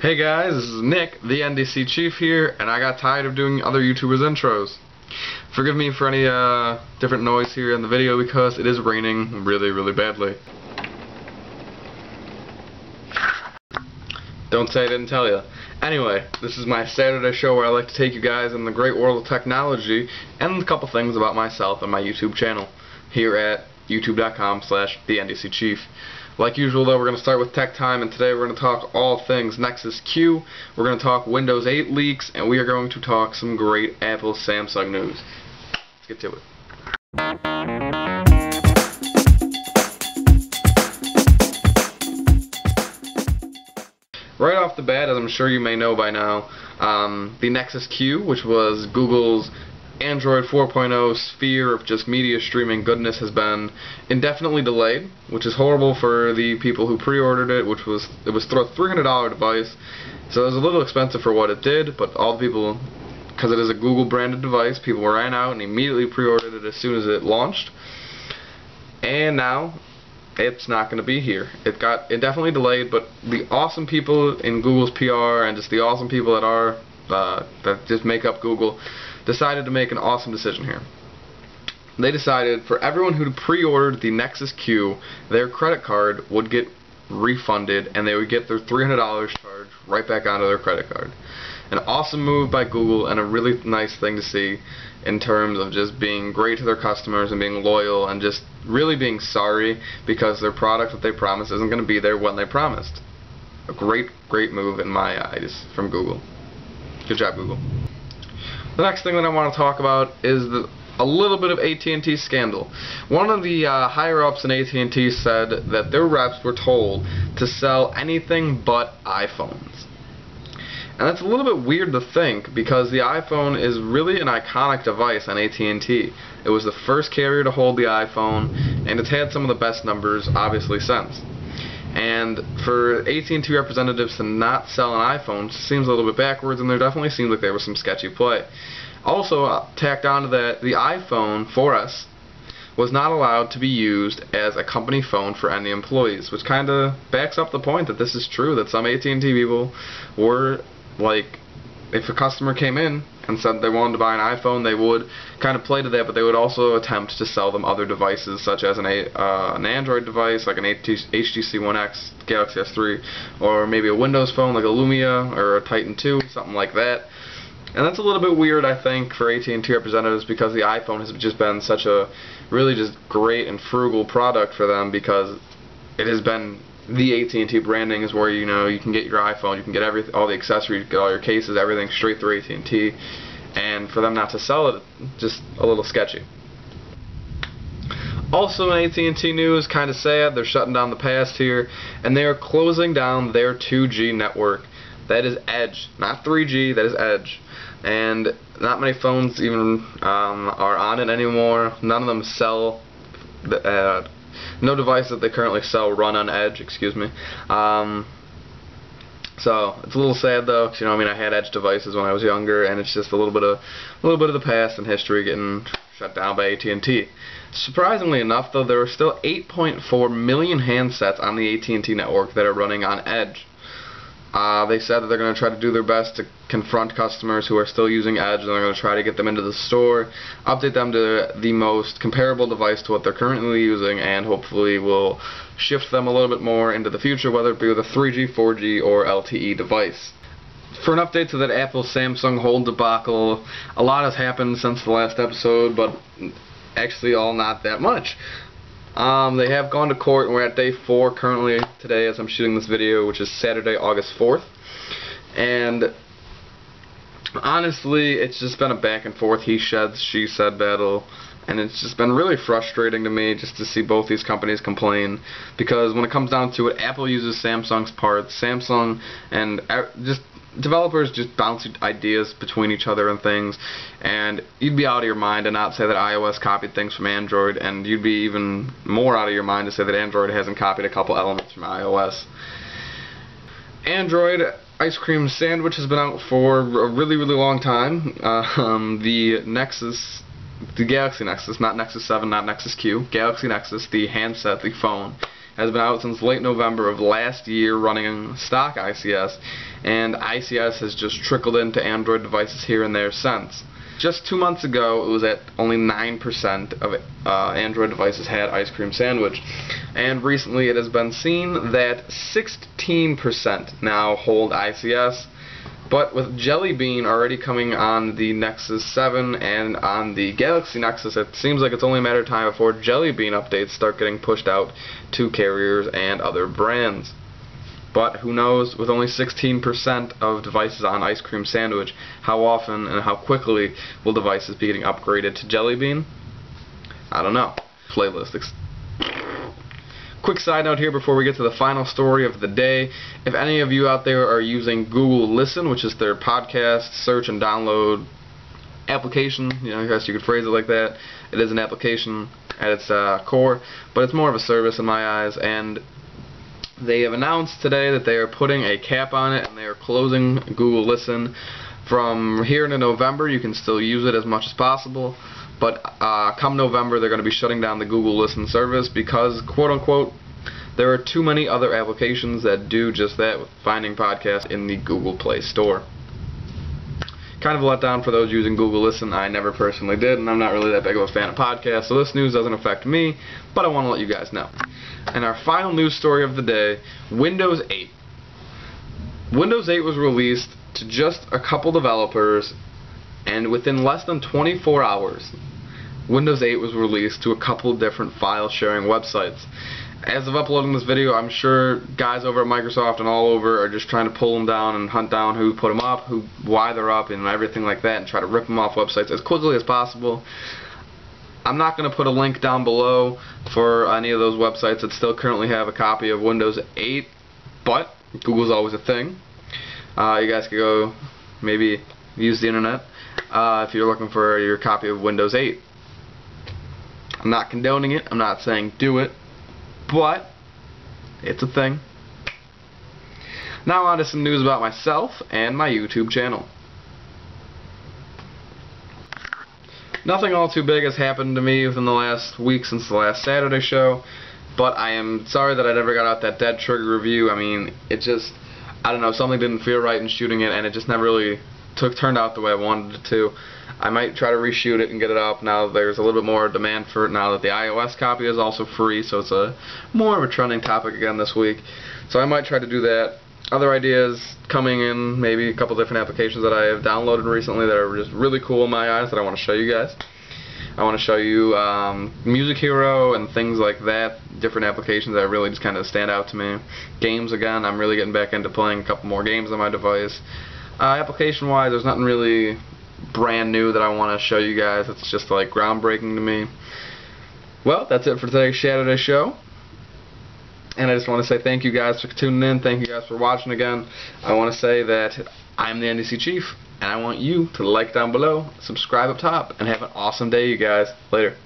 Hey guys, this is Nick, the NDC Chief here, and I got tired of doing other YouTubers' intros. Forgive me for any different noise here in the video because it is raining really badly. Don't say I didn't tell you. Anyway, this is my Saturday show where I like to take you guys in the great world of technology and a couple things about myself and my YouTube channel here at youtube.com/thenDCChief. Like usual though, we're going to start with tech time, and today we're going to talk all things Nexus Q, we're going to talk Windows 8 leaks, and we are going to talk some great Apple Samsung news. Let's get to it. Right off the bat, as I'm sure you may know by now, the Nexus Q, which was Google's Android 4.0 sphere of just media streaming goodness, has been indefinitely delayed, which is horrible for the people who pre-ordered it. It was a $300 device, so it was a little expensive for what it did, but all the people, because it is a Google branded device, people ran out and immediately pre-ordered it as soon as it launched, and now it's not going to be here. It got indefinitely delayed, but the awesome people in Google's PR and just the awesome people that are that just make up Google decided to make an awesome decision here. They decided for everyone who pre-ordered the Nexus Q, their credit card would get refunded and they would get their $300 charged right back onto their credit card. An awesome move by Google and a really nice thing to see in terms of just being great to their customers and being loyal and just really being sorry because their product that they promised isn't going to be there when they promised. A great move in my eyes from Google. Good job, Google. The next thing that I want to talk about is a little bit of AT&T scandal. One of the higher-ups in AT&T said that their reps were told to sell anything but iPhones. And that's a little bit weird to think because the iPhone is really an iconic device on AT&T. It was the first carrier to hold the iPhone, and it's had some of the best numbers, obviously, since. And for AT&T representatives to not sell an iPhone seems a little bit backwards, and there definitely seems like there was some sketchy play. Also, tacked onto that, the iPhone 4S was not allowed to be used as a company phone for any employees, which kind of backs up the point that this is true, that some AT&T people were like, if a customer came in and said they wanted to buy an iPhone, they would kind of play to that, but they would also attempt to sell them other devices, such as an Android device, like an HTC One X, Galaxy S3, or maybe a Windows phone, like a Lumia or a Titan 2, something like that. And that's a little bit weird, I think, for AT&T representatives because the iPhone has just been such a really just great and frugal product for them because it has been the AT&T branding is where, you know, you can get your iPhone, you can get all the accessories, you get all your cases, everything straight through AT&T, and for them not to sell it, just a little sketchy. Also in AT&T news, kind of sad, they're shutting down the past here, and they are closing down their 2G network. That is Edge, not 3G, that is Edge. And not many phones even are on it anymore. None of them sell no device that they currently sell run on Edge, excuse me. So it's a little sad though, because, you know, I mean, I had Edge devices when I was younger, and it's just a little bit of the past and history getting shut down by AT&T. Surprisingly enough, though, there are still 8.4 million handsets on the AT&T network that are running on Edge. They said that they're going to try to do their best to confront customers who are still using Edge, and they're going to try to get them into the store, update them to the most comparable device to what they're currently using, and hopefully will shift them a little bit more into the future, whether it be with a 3G, 4G, or LTE device. For an update to that Apple Samsung hold debacle, a lot has happened since the last episode, but actually all not that much. They have gone to court, and we're at day 4 currently today as I'm shooting this video, which is Saturday, August 4th. And honestly, it's just been a back and forth, he said, she said battle, and it's just been really frustrating to me just to see both these companies complain, because when it comes down to it, Apple uses Samsung's parts, Samsung and just developers just bounce ideas between each other and things, and you'd be out of your mind to not say that iOS copied things from Android, and you'd be even more out of your mind to say that Android hasn't copied a couple elements from iOS. Android ice cream sandwich has been out for a really long time. The Nexus, the Galaxy Nexus, not Nexus 7, not Nexus Q, Galaxy Nexus, the handset, the phone, has been out since late November of last year running stock ICS, and ICS has just trickled into Android devices here and there since. Just 2 months ago, it was at only 9% of Android devices had Ice Cream Sandwich, and recently it has been seen that 16% now hold ICS. But with Jelly Bean already coming on the Nexus 7 and on the Galaxy Nexus, it seems like it's only a matter of time before Jelly Bean updates start getting pushed out to carriers and other brands. But who knows, with only 16% of devices on Ice Cream Sandwich, how often and how quickly will devices be getting upgraded to Jelly Bean? I don't know. Playlist. Quick side note here before we get to the final story of the day. If any of you out there are using Google Listen, which is their podcast, search, and download application, I guess you could phrase it like that. It is an application at its core, but it's more of a service in my eyes, and they have announced today that they are putting a cap on it, and they are closing Google Listen. From here into November, you can still use it as much as possible, but come November, they're going to be shutting down the Google Listen service because, quote-unquote, there are too many other applications that do just that with finding podcasts in the Google Play Store. Kind of a letdown for those using Google Listen. I never personally did, and I'm not really that big of a fan of podcasts, so this news doesn't affect me, but I want to let you guys know. And our final news story of the day, Windows 8. Windows 8 was released to just a couple developers, and within less than 24 hours, Windows 8 was released to a couple different file sharing websites. As of uploading this video, I'm sure guys over at Microsoft and all over are just trying to pull them down and hunt down who put them up, why they're up, and everything like that, and try to rip them off websites as quickly as possible. I'm not going to put a link down below for any of those websites that still currently have a copy of Windows 8, but Google's always a thing. You guys can go maybe use the internet if you're looking for your copy of Windows 8. I'm not condoning it. I'm not saying do it. But it's a thing. Now on to some news about myself and my YouTube channel. Nothing all too big has happened to me within the last week since the last Saturday show, but I am sorry that I never got out that Dead Trigger review. I mean, it just, I don't know, something didn't feel right in shooting it, and it just never really turned out the way I wanted it to. I might try to reshoot it and get it up now that there's a little bit more demand for it now that the iOS copy is also free, so it's more of a trending topic again this week. So I might try to do that. Other ideas coming in, maybe a couple different applications that I have downloaded recently that are just really cool in my eyes that I want to show you guys. I want to show you Music Hero and things like that, different applications that really just kind of stand out to me. Games again, I'm really getting back into playing a couple more games on my device. Application-wise, there's nothing really brand new that I want to show you guys. It's just like groundbreaking to me. Well, that's it for today's Saturday show. And I just want to say thank you guys for tuning in. Thank you guys for watching again. I want to say that I'm the NDC Chief, and I want you to like down below, subscribe up top, and have an awesome day, you guys. Later.